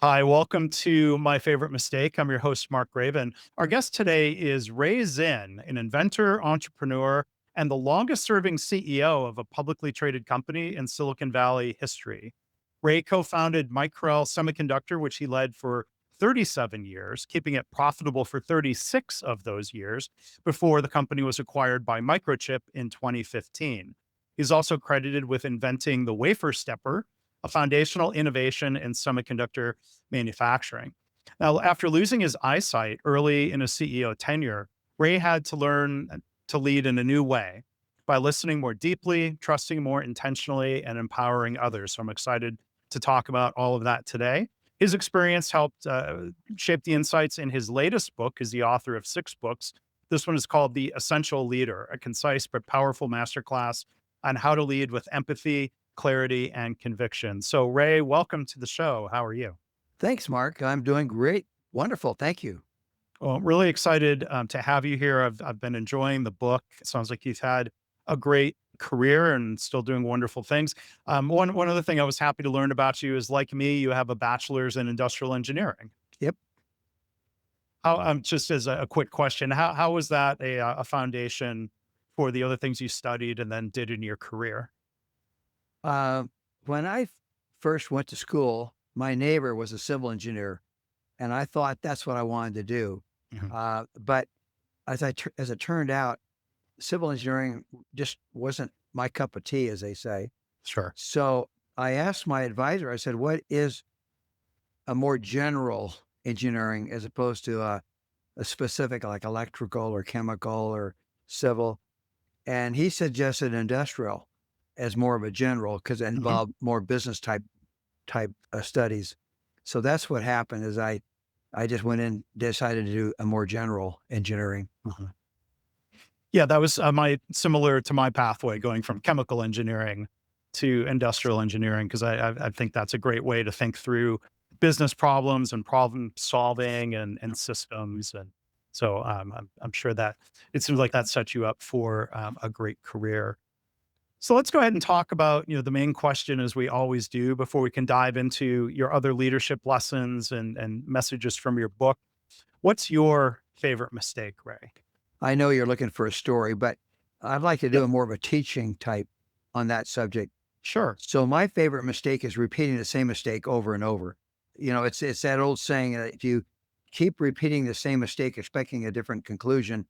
Hi, welcome to My Favorite Mistake. I'm your host, Mark Graban. Our guest today is Ray Zinn, an inventor, entrepreneur, and the longest serving CEO of a publicly traded company in Silicon Valley history. Ray co founded Micrel Semiconductor, which he led for 37 years, keeping it profitable for 36 of those years before the company was acquired by Microchip in 2015. He's also credited with inventing the wafer stepper, a foundational innovation in semiconductor manufacturing. Now, after losing his eyesight early in his CEO tenure, Ray had to learn to lead in a new way by listening more deeply, trusting more intentionally, and empowering others. So I'm excited to talk about all of that today. His experience helped shape the insights in his latest book. Is the author of 6 books. This one is called The Essential Leader, a concise but powerful masterclass on how to lead with empathy, clarity, and conviction. So, Ray, welcome to the show. How are you? Thanks, Mark. I'm doing great. Wonderful. Thank you. Well, I'm really excited to have you here. I've been enjoying the book. It sounds like you've had a great career and still doing wonderful things. One other thing I was happy to learn about you is, like me, you have a bachelor's in industrial engineering. Yep. How, just as a quick question, how was that a foundation for the other things you studied and then did in your career? Uh, when first went to school, my neighbor was a civil engineer, and I thought that's what I wanted to do. Mhm. But as it turned out, civil engineering just wasn't my cup of tea, as they say. Sure. So I asked my advisor. I said, "What is a more general engineering as opposed to a specific like electrical or chemical or civil?" And he suggested industrial as more of a general because it Mhm. involved more business type studies. So that's what happened is I just went in, decided to do a more general engineering. Mhm. Yeah, that was my similar to my pathway going from chemical engineering to industrial engineering because I think that's a great way to think through business problems and problem solving and systems. And so I'm sure that it seems like that sets you up for a great career. So let's go ahead and talk about, the main question, as we always do, before we can dive into your other leadership lessons and messages from your book. What's your favorite mistake, Ray? I know you're looking for a story, but I'd like to do Yep. a more of a teaching type on that subject. Sure. So my favorite mistake is repeating the same mistake over and over. It's that old saying that if you keep repeating the same mistake, expecting a different conclusion,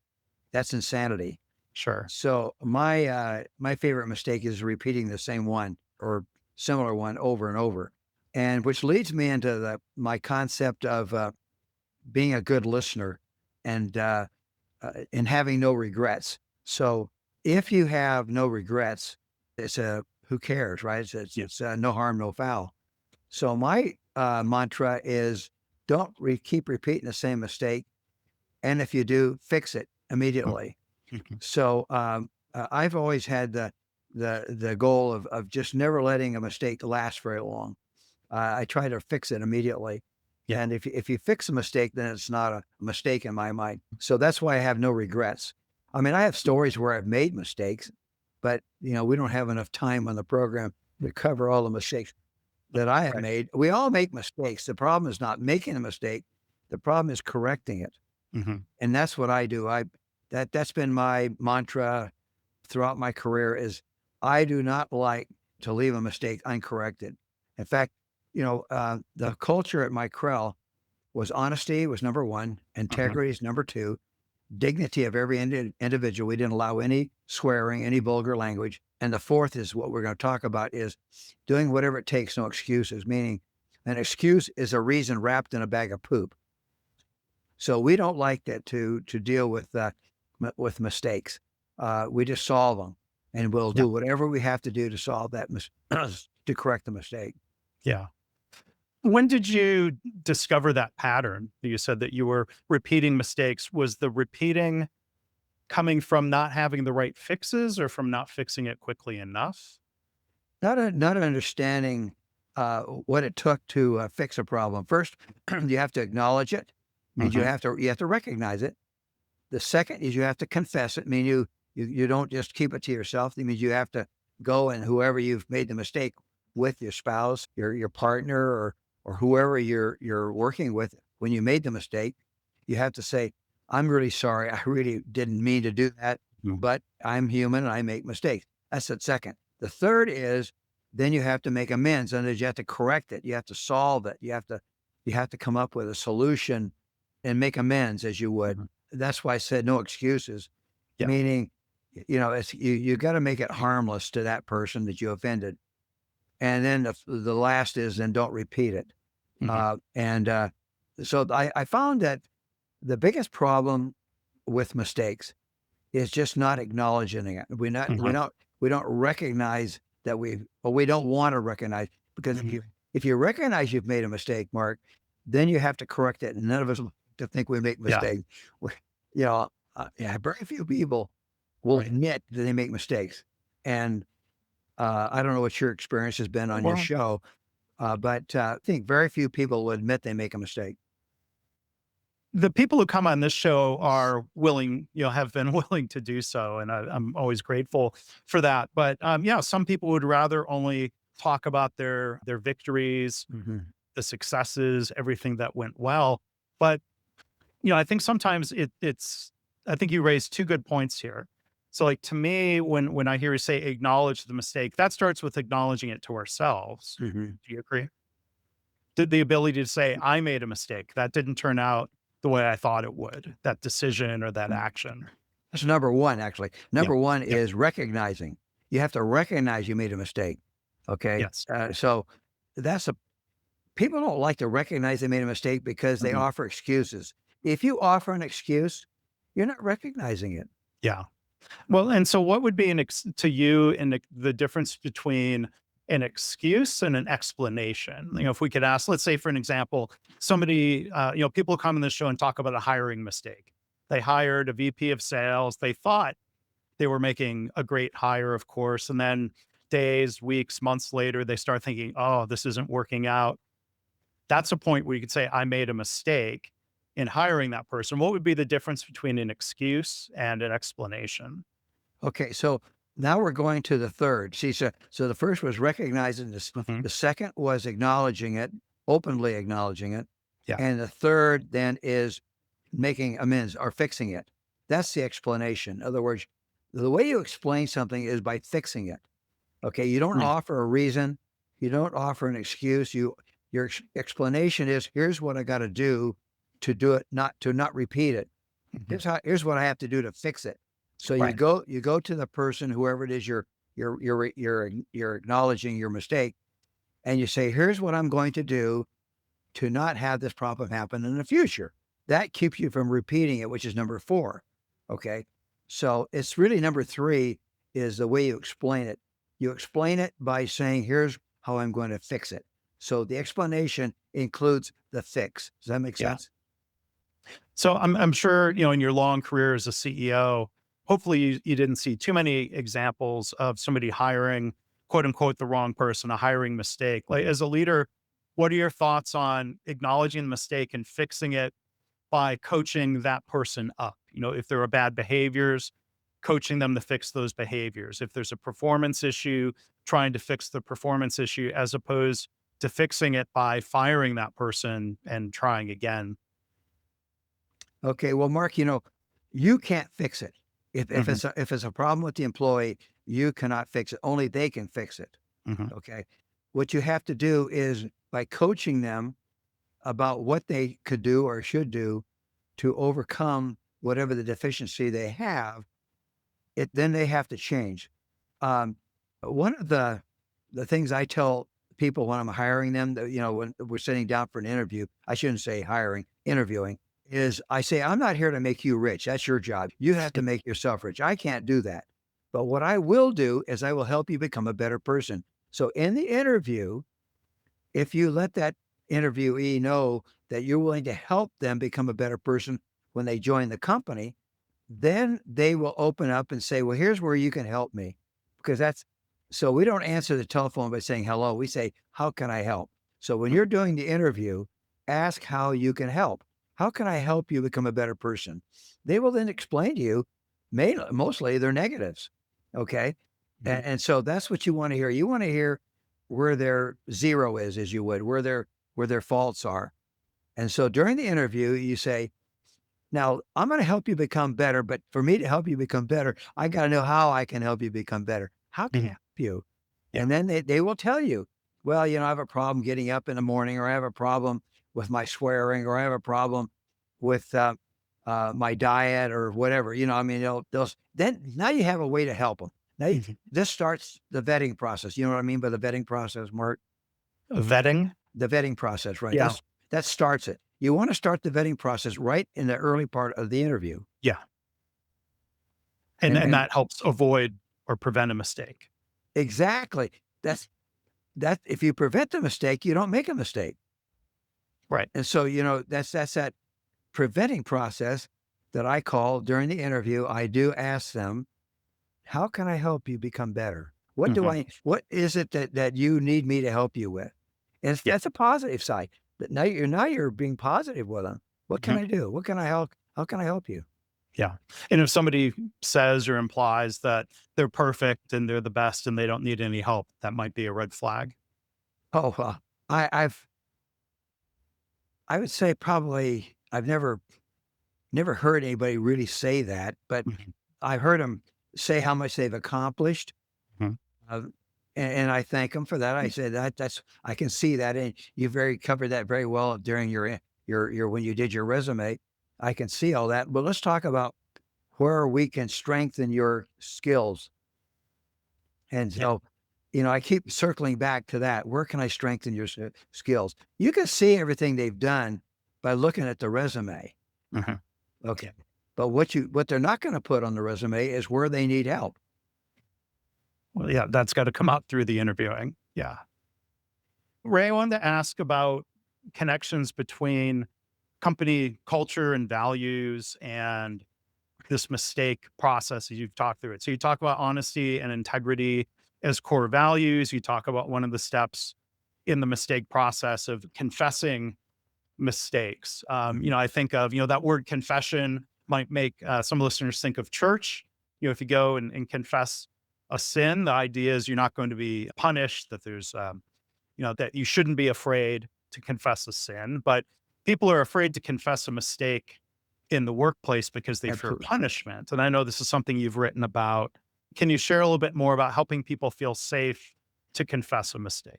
that's insanity. Sure. So my favorite mistake is repeating the same one or similar one over and over, and which leads me into my concept of being a good listener and having no regrets. So if you have no regrets, it's a who cares, right? Yeah. It's no harm, no foul. So my mantra is don't keep repeating the same mistake, and if you do, fix it immediately. Mhm. So I've always had the goal of just never letting a mistake last very long. I try to fix it immediately. Yeah. And if you fix a mistake, then it's not a mistake in my mind. So that's why I have no regrets. I mean, I have stories where I've made mistakes, but we don't have enough time on the program to cover all the mistakes that I have Right. made. We all make mistakes. The problem is not making a mistake. The problem is correcting it. Mhm. And that's what I do. That's been my mantra throughout my career is I do not like to leave a mistake uncorrected. In fact, the culture at Micrel was honesty was number one, Mhm. integrity is number two, dignity of every individual. We didn't allow any swearing, any vulgar language. And the fourth is what we're going to talk about is doing whatever it takes, no excuses, meaning an excuse is a reason wrapped in a bag of poop. So we don't like that to deal with mistakes. We just solve them, and we'll Yeah. do whatever we have to do to solve that to correct the mistake. Yeah. When did you discover that pattern? You said that you were repeating mistakes. Was the repeating coming from not having the right fixes or from not fixing it quickly enough? Not understanding what it took to fix a problem. First, you have to acknowledge it. Means Mhm. you have to recognize it. The second is you have to confess it. I mean you don't just keep it to yourself. It means you have to go and whoever you've made the mistake with your spouse, your partner, or whoever you're working with when you made the mistake, you have to say, "I'm really sorry. I really didn't mean to do that, Mhm. but I'm human and I make mistakes." That's the second. The third is then you have to make amends, and you have to correct it. You have to solve it. You have to come up with a solution and make amends as you would. Mhm. That's why I said no excuses, Yeah. meaning, it's you got to make it harmless to that person that you offended. And then the last is then don't repeat it. Mhm. And so I found that the biggest problem with mistakes is just not acknowledging it. Mhm. We don't recognize that we don't want to recognize, because Mhm. if you recognize you've made a mistake, Mark, then you have to correct it. And none of us like to think we make Yeah. mistakes. We, you know, yeah, very few people will Right. admit that they make mistakes. And I don't know what your experience has been on your Well, show, but I think very few people will admit they make a mistake. the people who come on this show are willing, have been willing to do so, and I'm always grateful for that. But yeah, some people would rather only talk about their victories, Mhm. the successes, everything that went well. But I think sometimes it's. I think you raised two good points here. So, like to me, when I hear you say acknowledge the mistake, that starts with acknowledging it to ourselves. Mhm. Do you agree? Did the ability to say, I made a mistake. That didn't turn out the way I thought it would, that decision or that action. That's number one, actually. Yeah. Number one Yep. is recognizing. You have to recognize you made a mistake. Okay. Yes. So that's a people don't like to recognize they made a mistake because they Mhm. offer excuses. If you offer an excuse, you're not recognizing it. Yeah. Well, and so what would be to you in the difference between an excuse and an explanation? If we could ask, let's say for an example, somebody, people come on this show and talk about a hiring mistake. They hired a VP of sales. They thought they were making a great hire, of course. And then days, weeks, months later, they start thinking, oh, this isn't working out. That's a point where you could say, I made a mistake in hiring that person. What would be the difference between an excuse and an explanation? Okay. So now we're going to the third. See, so the first was recognizing this. Mhm. The second was acknowledging it, openly acknowledging it. Yeah. And the third then is making amends or fixing it. That's the explanation. In other words, the way you explain something is by fixing it. Okay, you don't Mm. offer a reason, you don't offer an excuse. Your explanation is, here's what I got to do it, not repeat it. Mhm. Here's what I have to do to fix it. So Right. you go to the person, whoever it is you're acknowledging your mistake, and you say, here's what I'm going to do to not have this problem happen in the future. That keeps you from repeating it, which is number four. Okay. So it's really number three is the way you explain it. You explain it by saying, here's how I'm going to fix it. So the explanation includes the fix. Does that make Yeah. sense? So I'm sure, in your long career as a CEO, hopefully you didn't see too many examples of somebody hiring, quote unquote, the wrong person, a hiring mistake. Like as a leader, what are your thoughts on acknowledging the mistake and fixing it by coaching that person up? If there are bad behaviors, coaching them to fix those behaviors. If there's a performance issue, trying to fix the performance issue as opposed to fixing it by firing that person and trying again. Okay. Well, Mark, you can't fix it. Mhm. If it's a problem with the employee, you cannot fix it. Only they can fix it. Mhm. Okay. What you have to do is by coaching them about what they could do or should do to overcome whatever the deficiency they have, then they have to change. Um, one of the things I tell people when I'm hiring them, that, when we're sitting down for an interview, I shouldn't say hiring, interviewing, is I say, I'm not here to make you rich. That's your job. You have to make yourself rich. I can't do that. But what I will do is I will help you become a better person. So in the interview, if you let that interviewee know that you're willing to help them become a better person when they join the company, then they will open up and say, well, here's where you can help me. Because that's so we don't answer the telephone by saying hello. We say, how can I help? So when you're doing the interview, ask how you can help. How can I help you become a better person? They will then explain to you, mostly their negatives. Okay. Mhm. And so that's what you want to hear. You want to hear where their zero is, as you would, where where their faults are. And so during the interview, you say, now I'm going to help you become better, but for me to help you become better, I got to know how I can help you become better. How can I Mhm. help you? Yeah. And then they will tell you, well, I have a problem getting up in the morning, or I have a problem with my swearing, or I have a problem with my diet or whatever. I mean, then now you have a way to help them. Mhm. This starts the vetting process. You know what I mean by the vetting process, Mark? Vetting? The vetting process, right? Yeah. That starts it. You want to start the vetting process right in the early part of the interview. Yeah. And And that helps avoid or prevent a mistake. exactly. That if you prevent the mistake, you don't make a mistake. Right. And so, that's that preventing process that I call during the interview. I do ask them, how can I help you become better? Mhm. What is it that you need me to help you with? And Yeah. that's a positive side. But now you're being positive with them. What can Mhm. I do? What can I help? How can I help you? Yeah. And if somebody says or implies that they're perfect and they're the best and they don't need any help, that might be a red flag. Oh, I've I would say probably I've never heard anybody really say that, but Mhm. I've heard them say how much they've accomplished, Mhm. uh, and I thank them for that. I say that's I can see that, and you very covered that very well during your when you did your resume. I can see all that. But let's talk about where we can strengthen your skills. And Yeah. so, I keep circling back to that. Where can I strengthen your skills? You can see everything they've done by looking at the resume. Mhm. Okay. Yeah. But what they're not going to put on the resume is where they need help. Well, yeah, that's got to come out through the interviewing. Yeah. Ray, I wanted to ask about connections between company culture and values and this mistake process as you've talked through it. So you talk about honesty and integrity as core values. You talk about one of the steps in the mistake process of confessing mistakes. I think of, that word confession might make some listeners think of church. If you go and confess a sin, the idea is you're not going to be punished, that there's, that you shouldn't be afraid to confess a sin. But people are afraid to confess a mistake in the workplace because they fear Absolutely. punishment. And I know this is something you've written about. Can you share a little bit more about helping people feel safe to confess a mistake?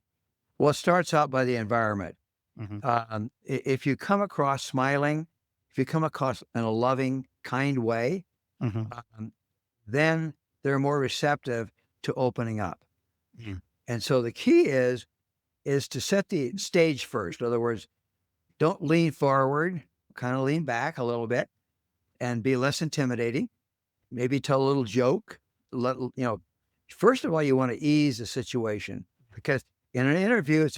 Well, it starts out by the environment. Hmm. If you come across smiling, if you come across in a loving, kind way, Hmm. um, then they're more receptive to opening up. Hmm. And so the key is to set the stage first. In other words, don't lean forward, kind of lean back a little bit and be less intimidating. Maybe tell a little joke. First of all, you want to ease the situation because in an interview, it's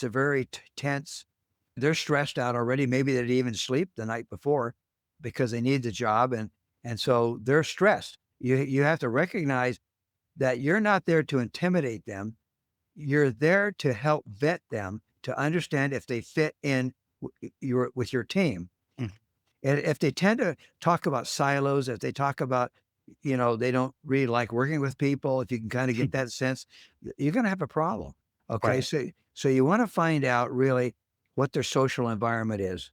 a very tense. They're stressed out already. Maybe they didn't even sleep the night before because they need the job, and so they're stressed. You have to recognize that you're not there to intimidate them. You're there to help vet them to understand if they fit in with your team. And if they tend to talk about silos, if they talk about, they don't really like working with people, if you can kind of get that sense, you're going to have a problem. Okay. Right. So you want to find out really what their social environment is.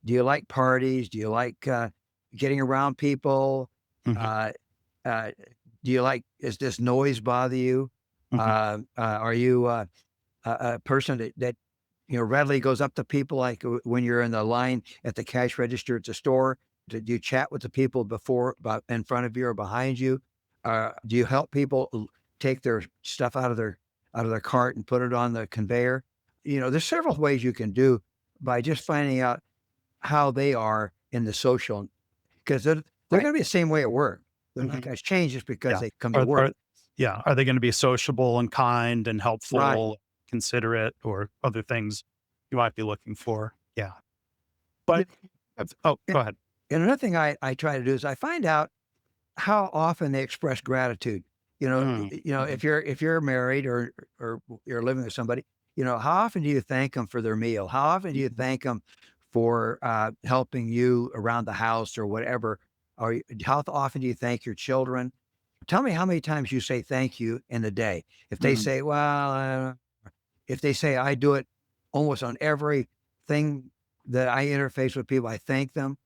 Do you like parties? Do you like getting around people? Hmm. Uh, uh, is this noise bother you? Hmm. Are you a person that readily goes up to people like when you're in the line at the cash register at the store? Do you chat with the people in front of you or behind you? Do you help people take their stuff out of their cart and put it on the conveyor? There's several ways you can do by just finding out how they are in the social, because they're Right. going to be the same way at work. They're not Hmm. going to change just because Yeah. they come to Are, work. are, yeah. Are they going to be sociable and kind and Right. helpful, considerate, or other things you might be looking for? Yeah. Yeah. But, oh, And go ahead. and another thing I try to do is I find out how often they express gratitude. Mm. Mhm. If you're married or you're living with somebody, how often do you thank them for their meal? How often do you Mhm. thank them for helping you around the house or whatever? Or how often do you thank your children? Tell me how many times you say thank you in a day. If they Mhm. say, well, if they say I do it almost on everything that I interface with people, I thank them.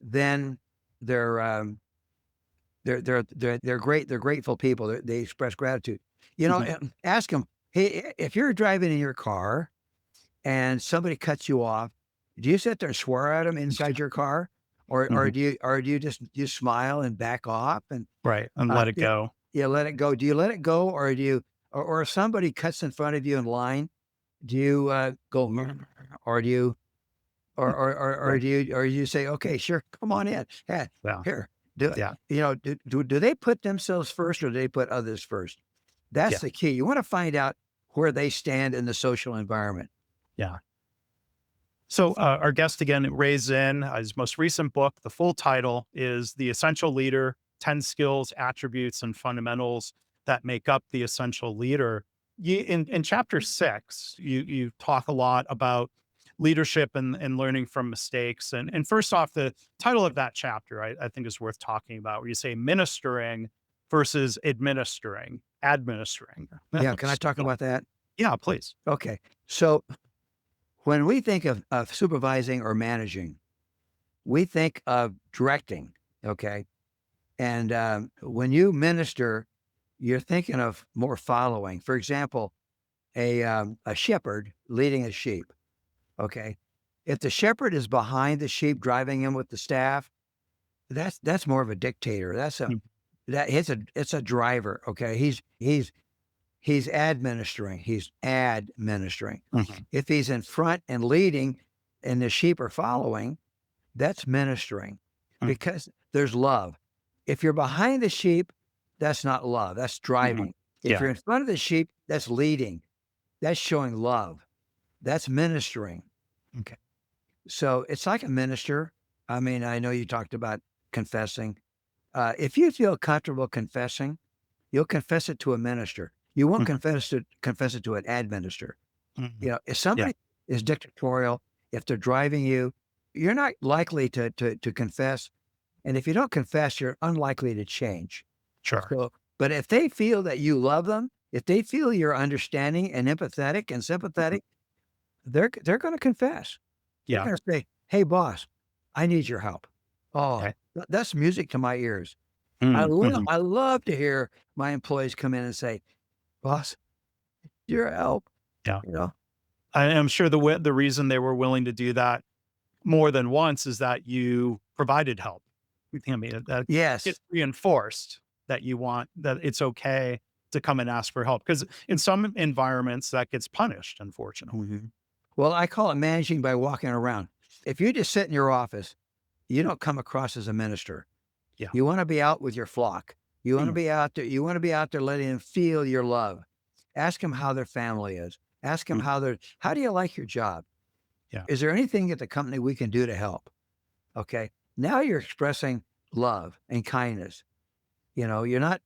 Then they're they're great. They're grateful people. They express gratitude. You know, Mhm. ask them, hey, if you're driving in your car and somebody cuts you off, do you sit there and swear at them inside your car, or Mhm. do you just smile and back off and Right, and let it yeah, go. yeah, let it go? Do you let it go, or do you, or if somebody cuts in front of you in line, do you go, "Mm," or do you, or Right. do you say, okay, sure, come on in, yeah, Yeah. here, do it. Yeah. You know, do they put themselves first or do they put others first? That's Yeah. the key. You want to find out where they stand in the social environment. Yeah. So, our guest again, Ray Zinn, his most recent book, the full title is The Essential Leader: 10 Skills, Attributes, and Fundamentals That Make Up the Essential Leader. In chapter 6, you talk a lot about leadership and learning from mistakes. And first off, the title of that chapter, I think is worth talking about, where you say ministering versus administering. Yeah, can I talk about that? Yeah, please. Okay. So when we think of supervising or managing, we think of directing. Okay. And when you minister, you're thinking of more following. For example, a shepherd leading a sheep. Okay. If the shepherd is behind the sheep, driving him with the staff, that's more of a dictator. Mm. It's a driver. Okay. He's administering. He's administering. Mhm. If he's in front and leading and the sheep are following, that's ministering Mm. because there's love. If you're behind the sheep, that's not love. That's Mhm. driving. If Yeah. you're in front of the sheep, that's leading. That's showing love. That's ministering. Okay. So it's like a minister. I mean, I know you talked about confessing. If you feel comfortable confessing, you'll confess it to a minister. You won't Mhm. confess it to an administrator. You Mhm. know, if Yeah. somebody is dictatorial, if they're driving you, you're not likely to confess. And if you don't confess, you're unlikely to change. Sure. So, but if they feel that you love them, if they feel you're understanding and empathetic and Mhm. sympathetic, they're going to confess. They're Yeah. going to say, "Hey, boss, I need your help." Oh, Okay. that's music to my ears. Mm, mhm. I love to hear my employees come in and say, "Boss, your help." Yeah. You know, I am sure the reason they were willing to do that more than once is that you provided help. I mean, that yes. gets reinforced that you want that it's okay to come and ask for help because in some environments, that gets punished, unfortunately. Mhm. Well, I call it managing by walking around. If you just sit in your office, you don't come across as a minister. Yeah. You want to be out with your flock. You want to Mm, be out there. You want to be out there letting them feel your love. Ask them how their family is. Ask them mm, how do you like your job? yeah. Is there anything at the company we can do to help? Okay. Now you're expressing love and kindness. You know, you're not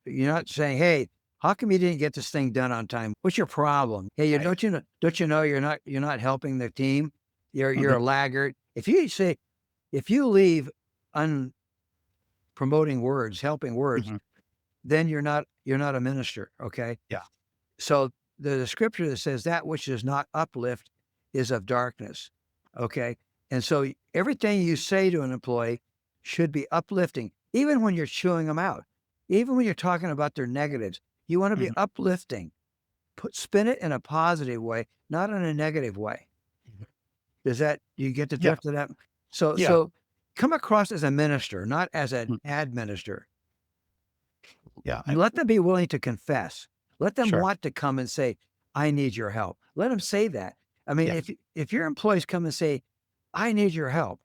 saying, "Hey, how come you didn't get this thing done on time? What's your problem? Hey, you Right. don't you know you're not helping the team? You're Mhm. a laggard." If you leave unpromoting words, helping words, Mhm. then you're not a minister, okay? Yeah. So the scripture that says that which does not uplift is of darkness, okay? And so everything you say to an employee should be uplifting, even when you're chewing them out, even when you're talking about their negatives. You want to be Mhm. uplifting. Spin it in a positive way, not in a negative way. Mhm. You get the Yeah. drift of that? So Yeah. so come across as a minister, not as an Mm, administrator. yeah. Let them be willing to confess. Let them Sure. want to come and say, "I need your help." Let them say that. I mean, Yeah. if your employees come and say, "I need your help,"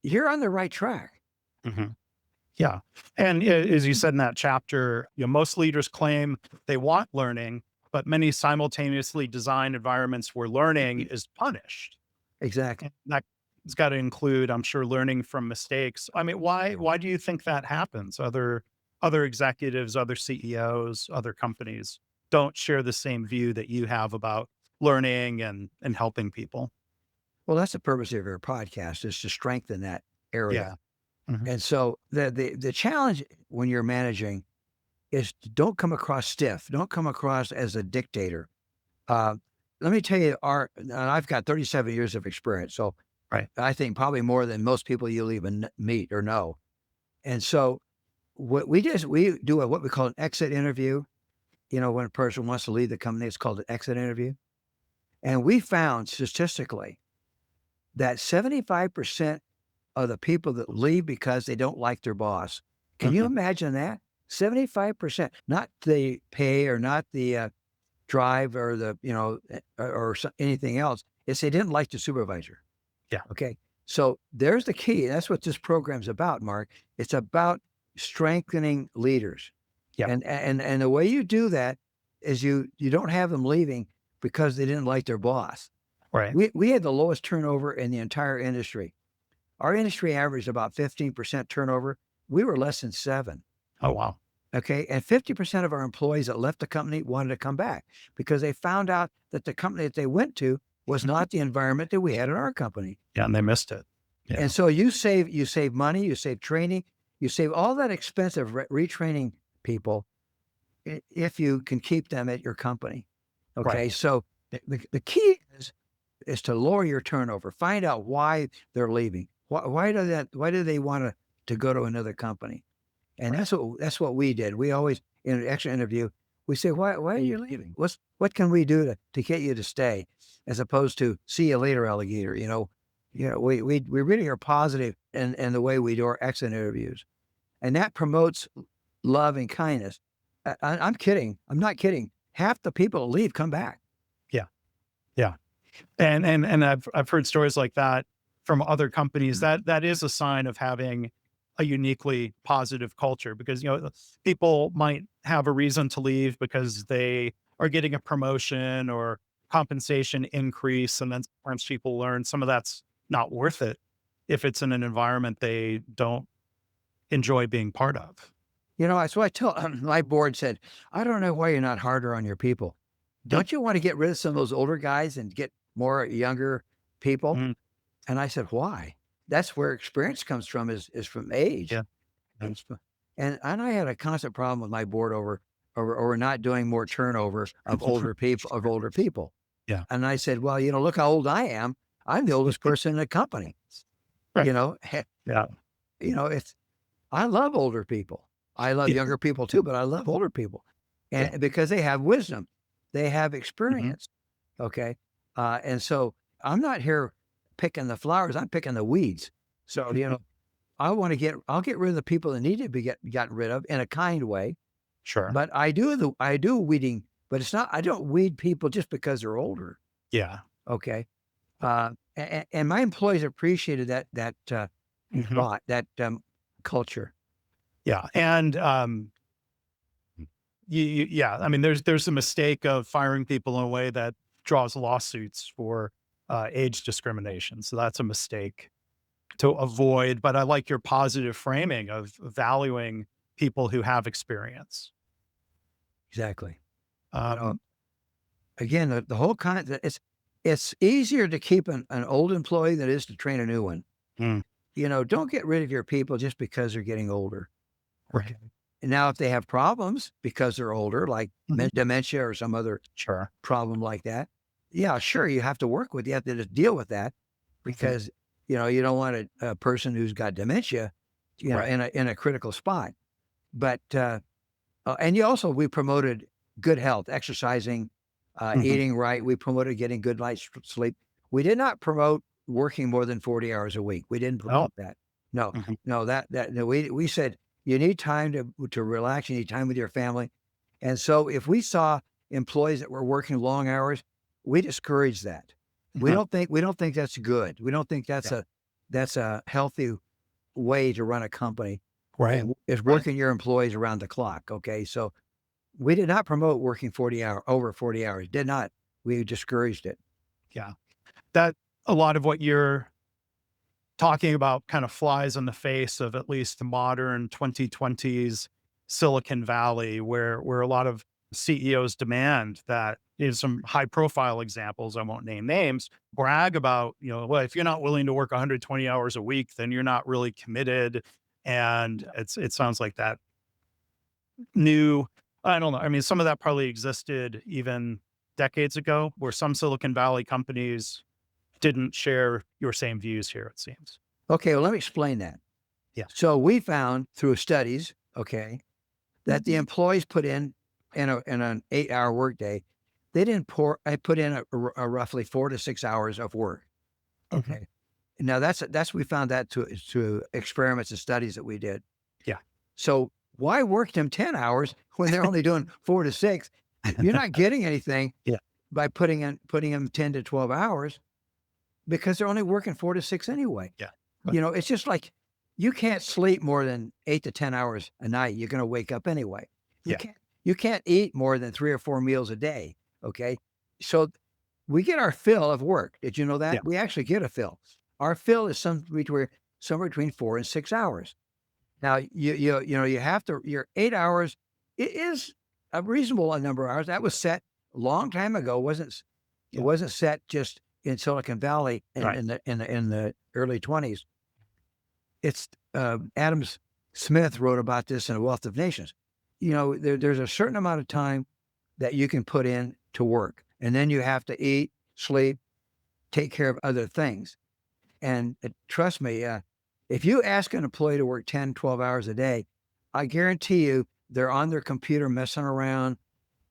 you're on the right track. Mhm. Yeah. And as you said in that chapter, most leaders claim they want learning, but many simultaneously design environments where learning is punished. Exactly. And that's got to include, I'm sure, learning from mistakes. I mean, why do you think that happens? Other executives, other CEOs, other companies don't share the same view that you have about learning and helping people. Well, that's the purpose of your podcast, is to strengthen that area. Yeah. Mhm. And so the challenge when you're managing is, don't come across stiff. Don't come across as a dictator. Uh, let me tell you, and I've got 37 years of experience. So Right. I think probably more than most people you'll even meet or know. And so we do what we call an exit interview. When a person wants to leave the company, it's called an exit interview. And we found statistically that 75% of the people that leave because they don't like their boss. Can you Mhm. imagine that? 75%, not the pay or not the drive or anything else. It's they didn't like the supervisor. Yeah. Okay. So there's the key. That's what this program's about, Mark. It's about strengthening leaders. Yeah. And the way you do that is you don't have them leaving because they didn't like their boss. Right. We had the lowest turnover in the entire industry. Our industry averaged about 15% turnover. We were less than 7. Oh, wow. Okay. And 50% of our employees that left the company wanted to come back because they found out that the company that they went to was Mhm. not the environment that we had in our company. Yeah, and they missed it. And Yeah. so you save money, you save training, you save all that expense of retraining people if you can keep them at your company. Right. Okay. So the key is to lower your turnover. Find out why they're leaving. Why do they want to go to another company? And Right. that's what we did. We always in an extra interview, we say, why are you leaving? What can we do to get you to stay? As opposed to see you later, alligator. We really are positive in the way we do our exit interviews. And that promotes love and kindness. I'm kidding. I'm not kidding. Half the people that leave come back. Yeah. Yeah. And I've heard stories like that from other companies. That is a sign of having a uniquely positive culture because people might have a reason to leave because they are getting a promotion or compensation increase, and then sometimes people learn some of that's not worth it if it's in an environment they don't enjoy being part of. So I tell my board said, I don't know why you're not harder on your people. Mm, Don't you want to get rid of some of those older guys and get more younger people? mm, And I said, why? That's where experience comes from is from age. yeah. Mm, It's f- and I had a constant problem with my board over not doing more turnover of older people. yeah. And I said, well, look how old I am. I'm the oldest person in the company. Right. You know, Yeah. it's I love older people. I love Yeah. younger people too, but I love older people. Yeah. And because they have wisdom, they have Mhm. experience. Okay. And so I'm not here picking the flowers, I'm picking the weeds. So, I'll get rid of the people that need to be gotten rid of in a kind way. Sure. But I do weeding, but it's not, I don't weed people just because they're older. Yeah. Okay. And my employees appreciated that Mhm. thought, that culture. Yeah. And yeah, I mean, there's a mistake of firing people in a way that draws lawsuits for age discrimination. So that's a mistake to avoid. But I like your positive framing of valuing people who have experience. Exactly. You know, Um, again, the whole it's easier to keep an old employee than it is to train a new one. mm, Don't get rid of your people just because they're getting older. right. Okay. And now, if they have problems because they're older, like Mhm. dementia or some other Sure. problem like that, yeah, sure, you have to work with, you have to just deal with that Mhm. because, you don't want a person who's got dementia, Right. in a critical spot. But, and we promoted good health, exercising, Mhm. eating right. We promoted getting good night's sleep. We did not promote working more than 40 hours a week. We didn't Oh. promote that. No, Mhm. no, no, we said you need time to relax. You need time with your family. And so if we saw employees that were working long hours, we discourage that. Mhm. We don't think that's good. We don't think Yeah. that's a healthy way to run a company Right. is Right. working your employees around the clock. Okay. So we did not promote working over 40 hours. Did not. We discouraged it. Yeah. That a lot of what you're talking about kind of flies in the face of at least the modern 2020s Silicon Valley, where a lot of CEOs demand that is some high profile examples, I won't name names, brag about, well, if you're not willing to work 120 hours a week, then you're not really committed. And it sounds like that new, I don't know. I mean, some of that probably existed even decades ago, where some Silicon Valley companies didn't share your same views here, it seems. Okay, well, let me explain that. Yeah. So we found through studies, okay, that the employees put in an 8-hour workday, they didn't pour. I put in a roughly 4 to 6 hours of work. Mhm. Okay, now that's we found that to experiments and studies that we did. Yeah. So why work them 10 hours when they're only doing 4 to 6? You're not getting anything Yeah. by putting them 10 to 12 hours because they're only working 4 to 6 anyway. Yeah. It's just like you can't sleep more than 8 to 10 hours a night. You're going to wake up anyway. You Yeah. can't you can't eat more than 3 or 4 meals a day. Okay, so we get our fill of work. Did you know Yeah. that we actually get a fill? Our fill is somewhere between 4 and 6 hours. Now you have to your 8 hours. It is a reasonable number of hours that was set a long time ago. It Yeah. wasn't set just in Silicon Valley Right. in the early 20s. It's Adams Smith wrote about this in A Wealth of Nations. There's a certain amount of time that you can put in to work, and then you have to eat, sleep, take care of other things. And trust me, if you ask an employee to work 10, 12 hours a day, I guarantee you they're on their computer messing around.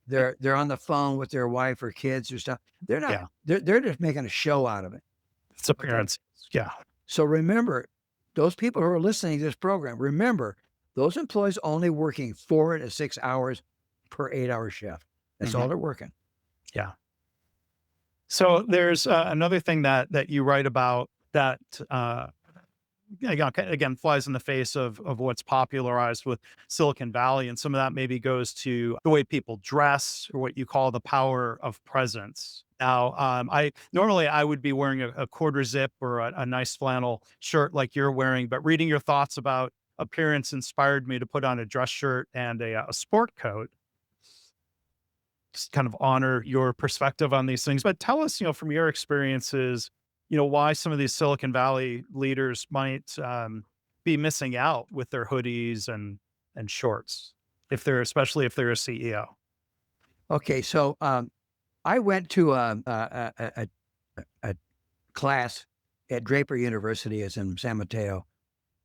They're on the phone with their wife or kids or stuff. They're not. Yeah. They're just making a show out of it. It's Okay. appearance. Yeah. So remember, those people who are listening to this program, remember those employees only working 4 to 6 hours per 8-hour shift. That's all Mhm. they're working. Yeah. So there's another thing that you write about that again flies in the face of what's popularized with Silicon Valley, and some of that maybe goes to the way people dress or what you call the power of presence. Now, I normally I would be wearing a quarter zip or a nice flannel shirt like you're wearing, but reading your thoughts about appearance inspired me to put on a dress shirt and a sport coat. Just kind of honor your perspective on these things. But tell us, from your experiences, why some of these Silicon Valley leaders might be missing out with their hoodies and shorts, especially if they're a CEO. Okay, so I went to a class at Draper University. It's in San Mateo,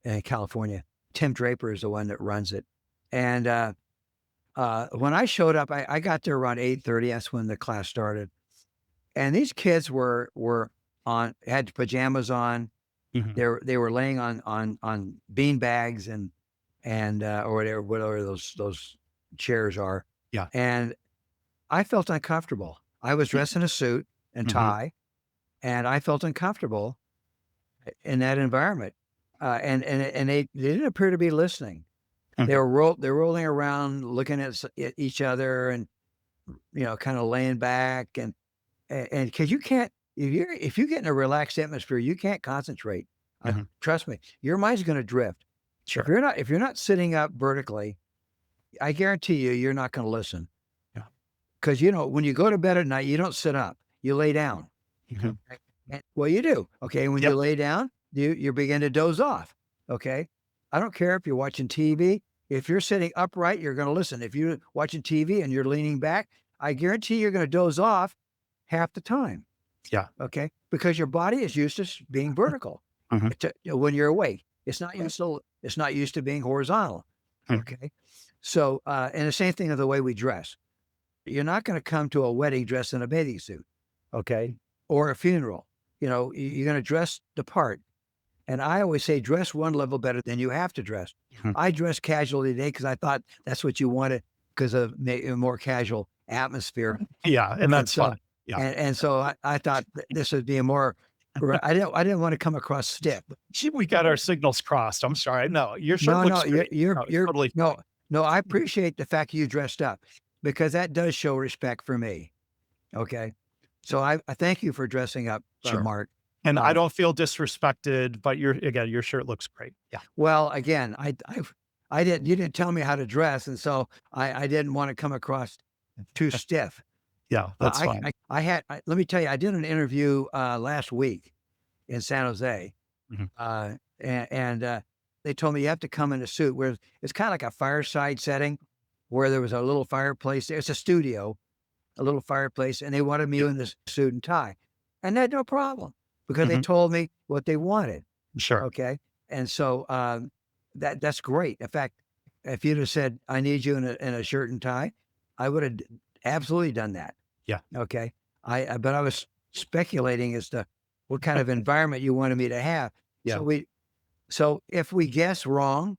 in California. Tim Draper is the one that runs it. And when I showed up, I got there around 8:30. That's when the class started. And these kids had pajamas on. Mhm. They were laying on bean bags and or whatever those chairs are. Yeah. And I felt uncomfortable. I was dressed in a suit and Mhm. tie, and I felt uncomfortable in that environment. And they didn't appear to be listening. Mhm. They're rolling around, looking at each other, and kind of laying back, and because you can't, if you get in a relaxed atmosphere, you can't concentrate. Mhm. Trust me, your mind's going to drift. If Sure. you're not sitting up vertically, I guarantee you're not going to listen. Yeah. Because when you go to bed at night, you don't sit up, you lay down. Mhm. Well, you do. Okay. When you Yep. lay down, you begin to doze off. Okay. I don't care if you're watching TV. If you're sitting upright, you're going to listen. If you're watching TV and you're leaning back, I guarantee you're going to doze off half the time. Yeah. Okay. Because your body is used to being vertical Mhm. when you're awake. It's not used to being horizontal. Mhm. Okay. So, and the same thing of the way we dress. You're not going to come to a wedding dressed in a bathing suit. Okay. Or a funeral. You're going to dress the part. And I always say, dress one level better than you have to dress. Mhm. I dressed casually today because I thought that's what you wanted because of a more casual atmosphere. Yeah, and And that's so, fine. Yeah. and so I thought this would be a more, I didn't want to come across stiff. Gee, we got our signals crossed. I'm sorry. No, your shirt No, looks no, great. No, it's totally no, fine. no, I appreciate the fact you dressed up because that does show respect for me. Okay. So I thank you for dressing up, Sure. Mark. And I Uh, don't feel disrespected, but your shirt looks great. Yeah. Well, again, I didn't. You didn't tell me how to dress, and so I didn't want to come across too stiff. Yeah, that's fine. Let me tell you, I did an interview last week in San Jose, Mhm. and they told me you have to come in a suit where it's kind of like a fireside setting, where there was a little fireplace there. It's a studio, a little fireplace, and they wanted me Yeah. in this suit and tie. And I had no problem because they Mhm. told me what they wanted. Sure. Okay. And so that's great. In fact, if you'd have said, I need you in a shirt and tie, I would have absolutely done that. Yeah. Okay. But I was speculating as to what kind of environment you wanted me to have. Yeah. So so if we guess wrong,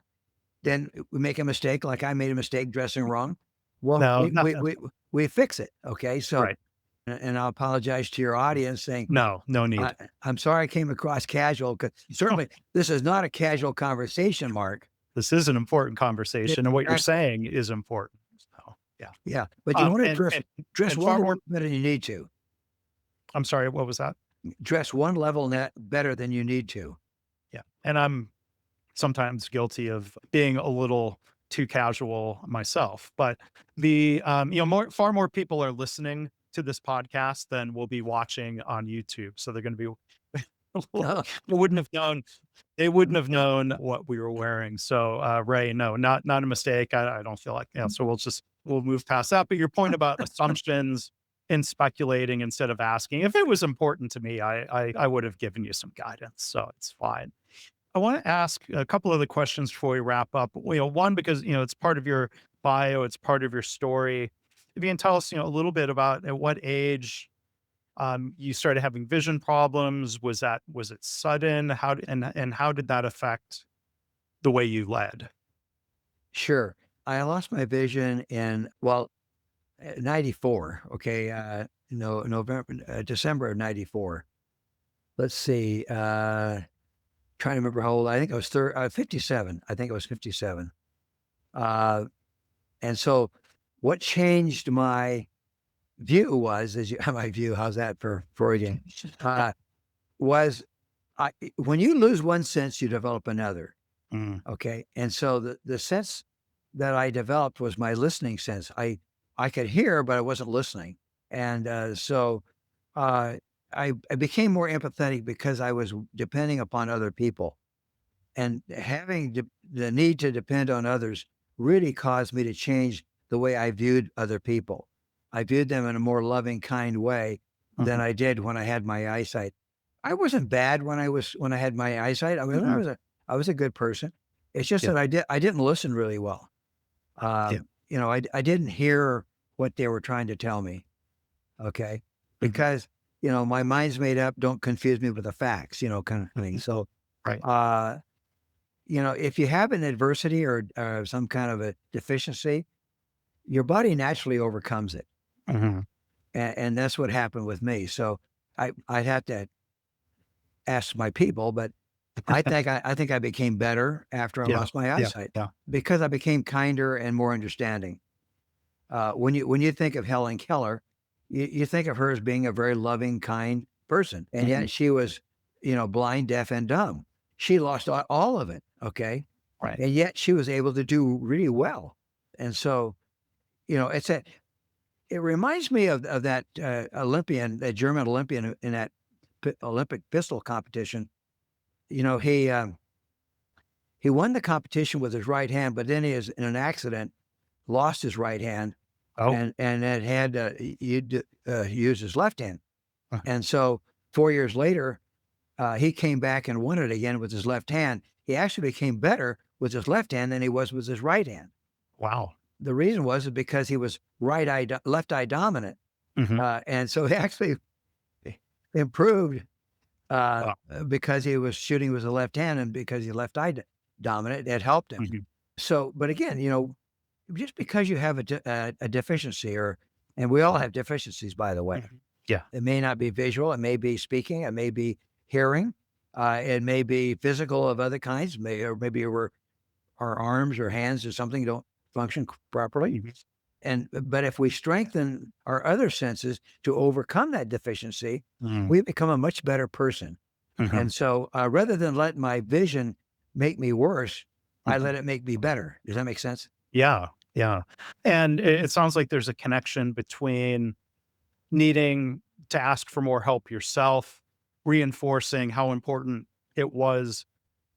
then we make a mistake, like I made a mistake dressing wrong. Well, No, nothing. we fix it. Okay. So, Right. and I'll apologize to your audience saying, No, no need. I'm sorry I came across casual because certainly this is not a casual conversation, Mark. This is an important conversation, and what you're Exactly. saying is important. So, yeah. Yeah. But you want to And dress and one far level more. better than you need to. I'm sorry, what was that? Dress one level net better than you need to. Yeah. And I'm sometimes guilty of being a little too casual myself, but far more people are listening to this podcast than will be watching on YouTube. So they're going to be, Oh, they wouldn't have known, they wouldn't have known what we were wearing. So, Ray, no, not a mistake. I don't feel like, so we'll move past that. But your point about assumptions and speculating instead of asking, if it was important to me, I would have given you some guidance. So it's fine. I want to ask a couple of the questions before we wrap up. One, because, it's part of your bio, it's part of your story. If you can tell us, a little bit about at what age you started having vision problems. Was it sudden? And how did that affect the way you led? sure. I lost my vision in, well, 94. Okay. No, November, December of 94. Let's see. Trying to remember how old. I think I was 57. I think I was 57. Uh, and so what changed my view was, as you, my view, how's that for Freudian? Uh, was when you lose one sense, you develop another. Mm, Okay. And so the sense that I developed was my listening sense. I could hear, but I wasn't listening. And so uh, I became more empathetic because I was depending upon other people. And having the need to depend on others really caused me to change the way I viewed other people. I viewed them in a more loving, kind way than mhm, I did when I had my eyesight. I wasn't bad when I had my eyesight. I mean, mhm, I was a good person. It's just yeah, that I didn't listen really well. yeah, I didn't hear what they were trying to tell me. Okay, mhm, because my mind's made up. Don't confuse me with the facts. Kind of thing. So right, uh, if you have an adversity or some kind of a deficiency, your body naturally overcomes it. mhm, And that's what happened with me. So I'd have to ask my people, but I think I became better after I yeah, lost my yeah, eyesight yeah, because I became kinder and more understanding. When you think of Helen Keller, you think of her as being a very loving, kind person, and mhm, yet she was, blind, deaf, and dumb. She lost all of it. Okay, right, and yet she was able to do really well. And so, it reminds me of that Olympian, that German Olympian in that Olympic pistol competition. He won the competition with his right hand, but then he is in an accident lost his right hand oh, and had use his left hand. uh, And so 4 years later, he came back and won it again with his left hand. He actually became better with his left hand than he was with his right hand. wow, The reason was because he was left eye dominant, mhm, and so he actually improved uh, wow, because he was shooting with the left hand, and because he left eye dominant, it helped him. mhm, So, but again, just because you have a deficiency, and we all have deficiencies, by the way. mhm, yeah, It may not be visual, it may be speaking, it may be hearing, it may be physical of other kinds, or maybe our arms or hands or something don't function properly. mhm, But if we strengthen our other senses to overcome that deficiency, mhm, we become a much better person. mhm, And so, rather than let my vision make me worse, I mhm. let it make me better. Does that make sense? Yeah, yeah, and it sounds like there's a connection between needing to ask for more help yourself, reinforcing how important it was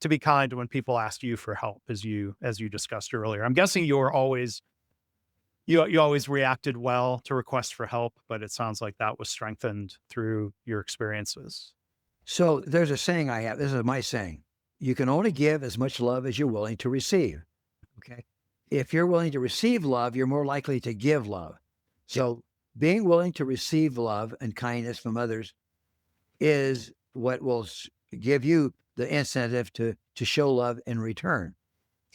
to be kind when people asked you for help, as you discussed earlier. I'm guessing you were always you always reacted well to requests for help, but it sounds like that was strengthened through your experiences. So there's a saying I have. This is my saying. You can only give as much love as you're willing to receive. Okay. If you're willing to receive love, you're more likely to give love. Yeah. So being willing to receive love and kindness from others is what will give you the incentive to show love in return.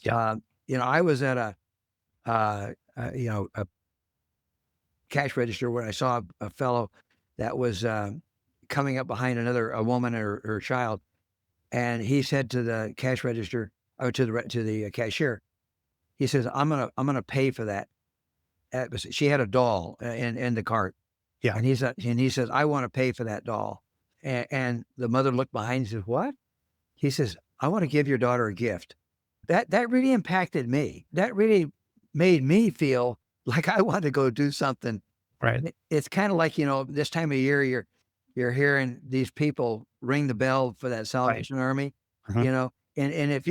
Yeah. I was at a cash register when I saw a fellow that was coming up behind a woman or her child, and he said to the cash register, or to the cashier, he says, "I'm gonna pay for that." She had a doll in the cart, Yeah. and he says, "I want to pay for that doll." And the mother looked behind and says, "What?" He says, "I want to give your daughter a gift." That really impacted me. That really made me feel like I want to go do something. Right. It's kind of like, this time of year, you're hearing these people ring the bell for that Right. Salvation Army, Mhm. and if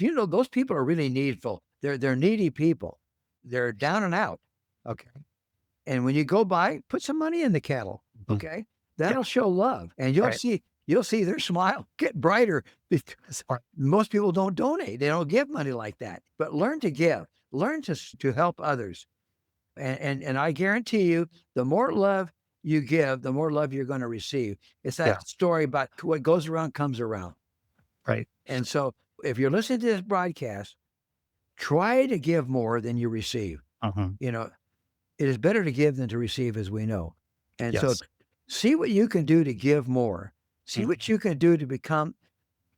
you know those people are really needful, they're needy people, they're down and out. Okay. And when you go by, put some money in the kettle. Mhm. Okay. Yeah. That'll show love. And Right. you'll see their smile get brighter because Right. most people don't donate. They don't give money like that. But learn to give. Learn to help others. And I guarantee you, the more love you give, the more love you're going to receive. It's Yeah. that story about what goes around comes around. Right. And so if you're listening to this broadcast, try to give more than you receive. Uh-huh. You know, it is better to give than to receive, as we know. And so Yes. see what you can do to give more. See Mhm. what you can do to become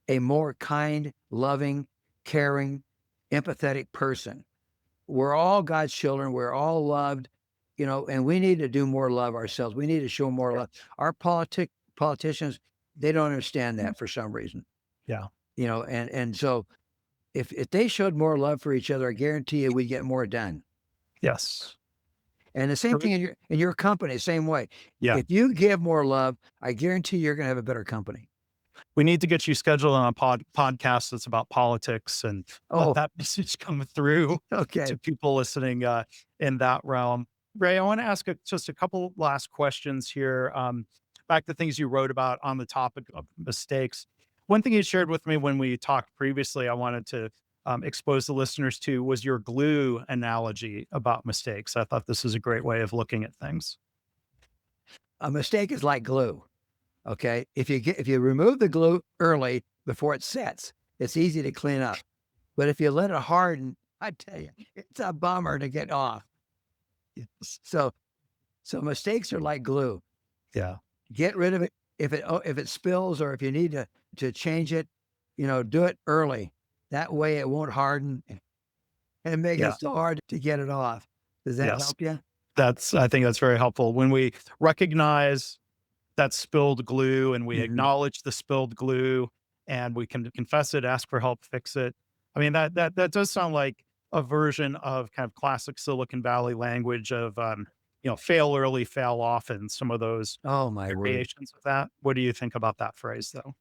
a more kind, loving, caring, empathetic person. We're all God's children. We're all loved, and we need to do more love ourselves. We need to show more love. Our politicians, they don't understand that for some reason, Yeah. and so if they showed more love for each other, I guarantee you we'd get more done. Yes. And the same thing in your company, same way. Yeah. If you give more love, I guarantee you're going to have a better company. We need to get you scheduled on a podcast that's about politics and let Oh, that message come through okay. to people listening in that realm. Ray, I want to ask just a couple last questions here. Back to things you wrote about on the topic of mistakes. One thing you shared with me when we talked previously, I wanted to expose the listeners to was your glue analogy about mistakes. I thought this is a great way of looking at things. A mistake is like glue. Okay. If you remove the glue early before it sets, it's easy to clean up. But if you let it harden, I tell you, it's a bummer to get off. Yes. So mistakes are like glue. Yeah. Get rid of it. If it spills or if you need to change it, do it early. That way it won't harden and make Yeah. it so hard to get it off. Does that Yes. help you? I think that's very helpful. When we recognize that spilled glue and we Mhm. acknowledge the spilled glue and we can confess it, ask for help, fix it. I mean, that does sound like a version of kind of classic Silicon Valley language of, fail early, fail often, some of those Oh my word. variations of that. What do you think about that phrase though?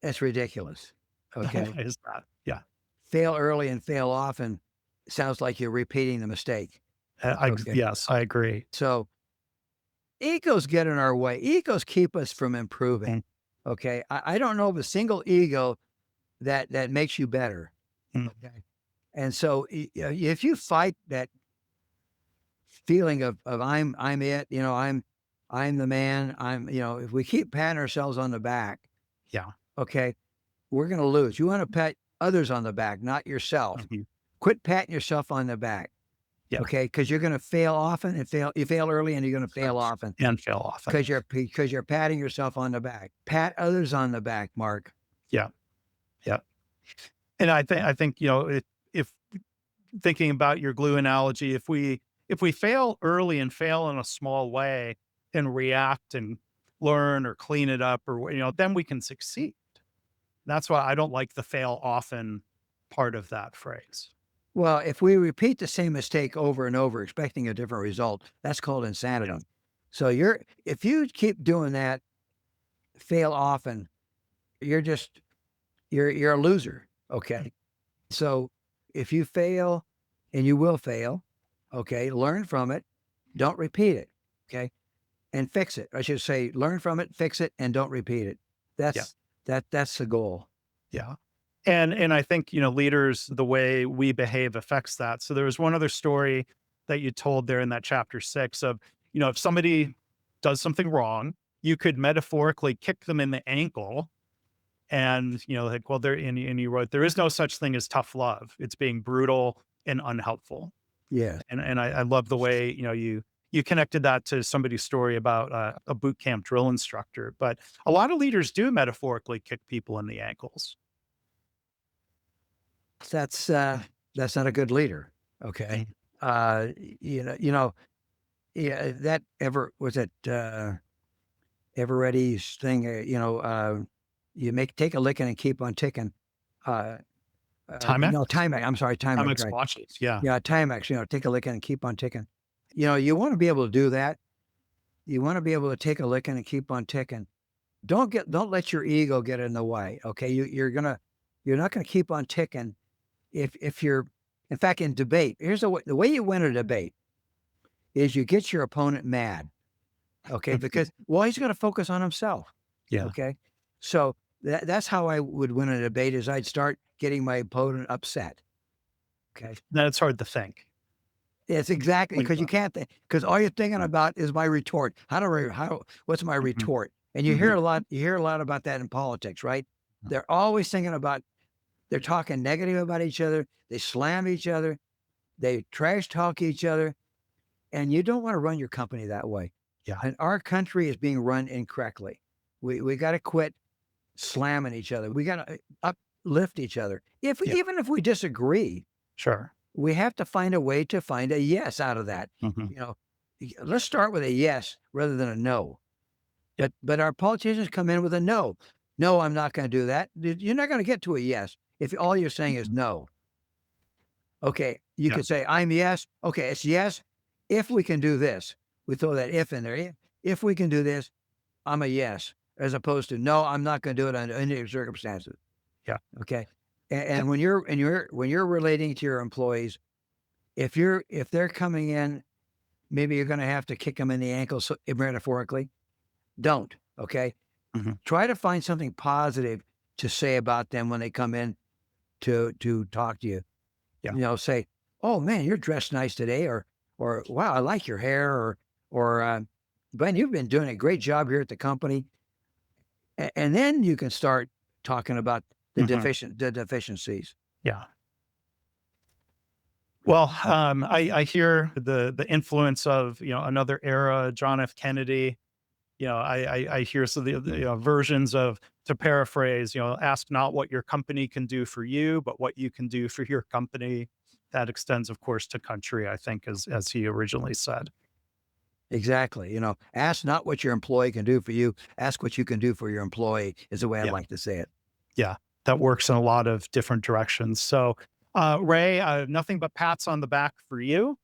That's ridiculous. Okay. Why is that? Yeah. Fail early and fail often sounds like you're repeating the mistake. Okay. Yes, I agree. So egos get in our way. Egos keep us from improving. Mm, Okay. I don't know of a single ego that makes you better. mm, Okay. And so if you fight that feeling of I'm it, I'm the man, if we keep patting ourselves on the back, yeah. okay, we're gonna lose. You want to pat others on the back, not yourself. Mhm. Quit patting yourself on the back. Yeah. Okay, because you're gonna fail often and fail. You fail early and you're gonna fail often And fail often. because you're patting yourself on the back. Pat others on the back, Mark. Yeah. Yeah. And I think, if thinking about your glue analogy, if we fail early and fail in a small way and react and learn or clean it up or then we can succeed. That's why I don't like the fail often part of that phrase. Well, if we repeat the same mistake over and over, expecting a different result, that's called Yeah. insanity. So if you keep doing that, fail often, you're just you're a loser. Okay. So if you fail, and you will fail, Okay. Learn from it. Don't repeat it. Okay. And fix it. I should say, learn from it, fix it, and don't repeat it. Yeah. That's the goal. Yeah. And I think, leaders, the way we behave affects that. So there was one other story that you told there in that chapter 6 of, if somebody does something wrong, you could metaphorically kick them in the ankle and, like, well, there, and you wrote, there is no such thing as tough love. It's being brutal and unhelpful. Yeah. And I love the way, you connected that to somebody's story about a boot camp drill instructor. But a lot of leaders do metaphorically kick people in the ankles. That's uh, that's not a good leader. Okay. Mhm. Uh, you know, yeah, that ever was it, Eveready's thing, you take a licking and keep on ticking. Uh, Timex? no, Timex. I'm sorry, Timex, Timex right. watches, yeah. Yeah, Timex, take a licking and keep on ticking. You want to be able to do that. You want to be able to take a licking and keep on ticking. Don't let your ego get in the way. Okay. You're not going to keep on ticking if you're, in fact, in debate, here's the way you win a debate is you get your opponent mad. Okay. Because, well, he's going to focus on himself. Yeah, Okay. So that's how I would win a debate is I'd start getting my opponent upset. Okay. then it's hard to think. It's exactly When because you can't think because all you're thinking about is my retort. What's my Mhm, retort? And mhm, you hear a lot about that in politics, right? They're always thinking about, they're talking negative about each other. They slam each other. They trash talk each other. And you don't want to run your company that way. yeah, And our country is being run incorrectly. We got to quit slamming each other. We got to uplift each other. yeah, Even if we disagree, sure. we have to find a way to find a yes out of that. Mhm, You know, let's start with a yes rather than a no. yeah, But our politicians come in with a no. No, I'm not going to do that. You're not going to get to a yes if all you're saying is mhm, no. Okay, you yeah, could say I'm yes. Okay, it's yes if we can do this. We throw that if in there. If we can do this, I'm a yes, as opposed to no, I'm not going to do it under any circumstances. yeah, Okay, and when you're relating to your employees, if they're coming in, maybe you're going to have to kick them in the ankle, so, metaphorically. Don't. Okay, mhm, try to find something positive to say about them when they come in to talk to you. yeah, Say, "Oh man, you're dressed nice today," or "Wow, I like your hair," or "Ben, you've been doing a great job here at the company." And then you can start talking about mhm, the deficiencies. yeah. Well, I hear the influence of, another era, John F. Kennedy. I hear so the versions of, to paraphrase, ask not what your company can do for you, but what you can do for your company. That extends, of course, to country, I think, as he originally said. Exactly. Ask not what your employee can do for you. Ask what you can do for your employee is the way I Yeah, like to say it. yeah, that works in a lot of different directions. So, Ray, nothing but pats on the back for you.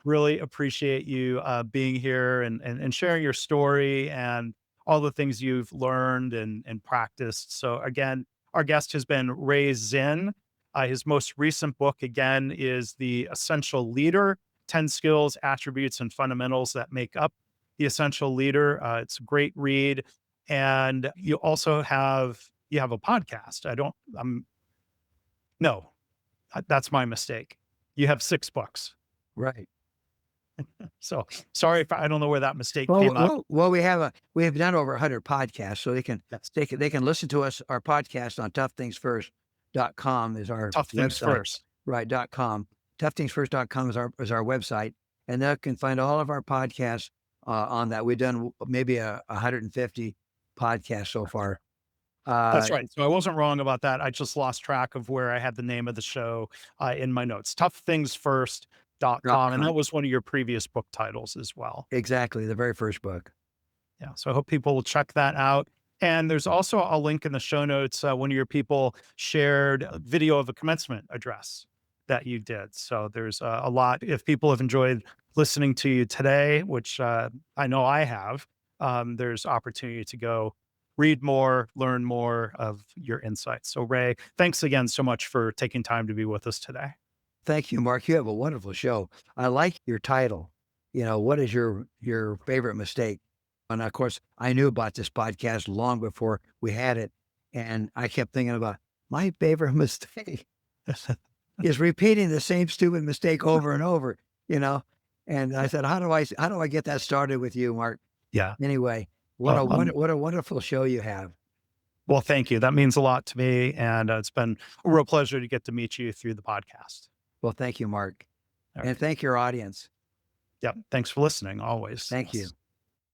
Really appreciate you being here and sharing your story and all the things you've learned and practiced. So again, our guest has been Ray Zinn. His most recent book, again, is The Essential Leader: 10 Skills, Attributes, and Fundamentals That Make Up the Essential Leader. It's a great read. And you have a podcast. No, that's my mistake. You have 6 books. Right. So sorry if I don't know where that mistake came up. We have done over 100 podcasts, so Yes. they can listen to us our podcast on toughthingsfirst.com is our Tough things website. first. Right, .com. Toughthingsfirst.com is our website, and they can find all of our podcasts on that. We've done maybe 150 podcasts so far. That's Uh, right. So I wasn't wrong about that. I just lost track of where I had the name of the show in my notes. ToughThingsFirst.com. And that .com. was one of your previous book titles as well. Exactly, the very first book. Yeah. So I hope people will check that out. And there's also a link in the show notes. One of your people shared a video of a commencement address that you did. So there's a lot. If people have enjoyed listening to you today, which I know I have, there's opportunity to go read more, learn more of your insights. So, Ray, thanks again so much for taking time to be with us today. Thank you, Mark. You have a wonderful show. I like your title. What is your favorite mistake? And of course, I knew about this podcast long before we had it, and I kept thinking about my favorite mistake is repeating the same stupid mistake over and over. You know, and I said, how do I get that started with you, Mark? Yeah. Anyway, Well, what a wonderful show you have. well, thank you. That means a lot to me. And it's been a real pleasure to get to meet you through the podcast. Well, thank you, Mark, All and right. thank your audience. Yep. Thanks for listening always. Thank you. Yes.